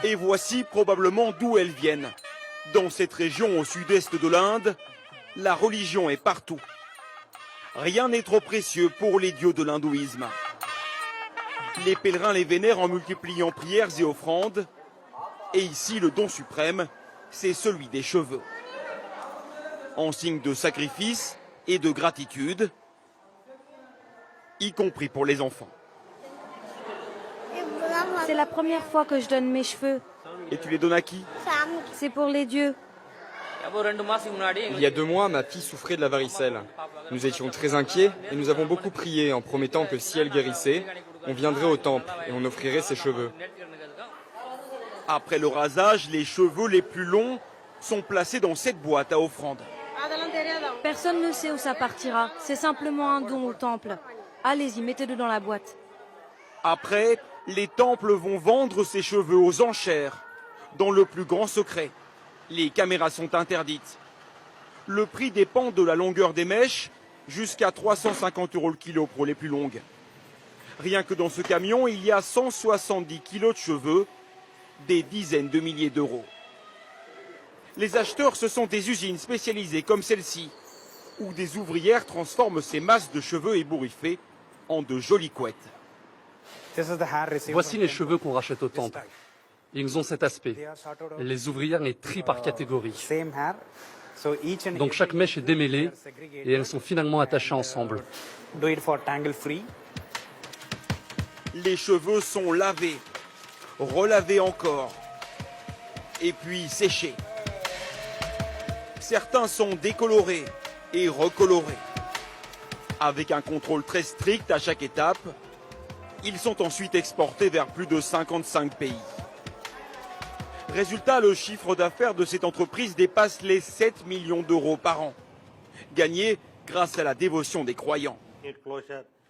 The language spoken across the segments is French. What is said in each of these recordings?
Et voici probablement d'où elles viennent. Dans cette région au sud-est de l'Inde, la religion est partout. Rien n'est trop précieux pour les dieux de l'hindouisme. Les pèlerins les vénèrent en multipliant prières et offrandes. Et ici, le don suprême, c'est celui des cheveux. En signe de sacrifice et de gratitude, y compris pour les enfants. C'est la première fois que je donne mes cheveux. Et tu les donnes à qui? C'est pour les dieux. Il y a 2 mois, ma fille souffrait de la varicelle. Nous étions très inquiets et nous avons beaucoup prié en promettant que si elle guérissait, on viendrait au temple et on offrirait ses cheveux. Après le rasage, les cheveux les plus longs sont placés dans cette boîte à offrande. Personne ne sait où ça partira. C'est simplement un don au temple. Allez-y, mettez-le dans la boîte. Après, les temples vont vendre ces cheveux aux enchères, dans le plus grand secret. Les caméras sont interdites. Le prix dépend de la longueur des mèches, jusqu'à 350 € le kilo pour les plus longues. Rien que dans ce camion, il y a 170 kilos de cheveux, des dizaines de milliers d'euros. Les acheteurs, ce sont des usines spécialisées comme celle-ci, où des ouvrières transforment ces masses de cheveux ébouriffés en de jolies couettes. Voici les cheveux qu'on rachète au temple. Ils ont cet aspect. Les ouvrières les trient par catégorie. Donc chaque mèche est démêlée et elles sont finalement attachées ensemble. Les cheveux sont lavés, relavés encore, et puis séchés. Certains sont décolorés et recolorés. Avec un contrôle très strict à chaque étape, ils sont ensuite exportés vers plus de 55 pays. Résultat, le chiffre d'affaires de cette entreprise dépasse les 7 millions d'euros par an, gagnés grâce à la dévotion des croyants.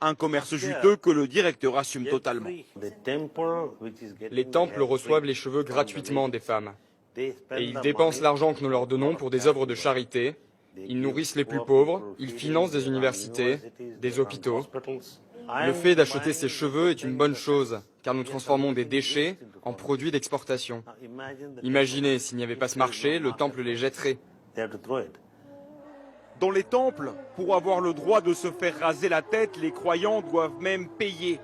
Un commerce juteux que le directeur assume totalement. Les temples reçoivent les cheveux gratuitement des femmes. Et ils dépensent l'argent que nous leur donnons pour des œuvres de charité. Ils nourrissent les plus pauvres, ils financent des universités, des hôpitaux. Le fait d'acheter ces cheveux est une bonne chose, car nous transformons des déchets en produits d'exportation. Imaginez, s'il n'y avait pas ce marché, le temple les jetterait. Dans les temples, pour avoir le droit de se faire raser la tête, les croyants doivent même payer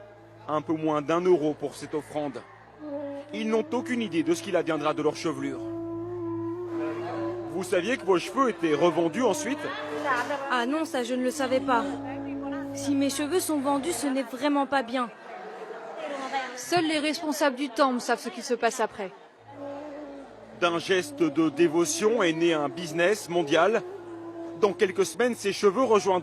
un peu moins d'1 euro pour cette offrande. Ils n'ont aucune idée de ce qu'il adviendra de leur chevelure. Vous saviez que vos cheveux étaient revendus ensuite? Ah non, ça je ne le savais pas. Si mes cheveux sont vendus, ce n'est vraiment pas bien. Seuls les responsables du temple savent ce qui se passe après. D'un geste de dévotion est né un business mondial. Dans quelques semaines, ces cheveux rejoindront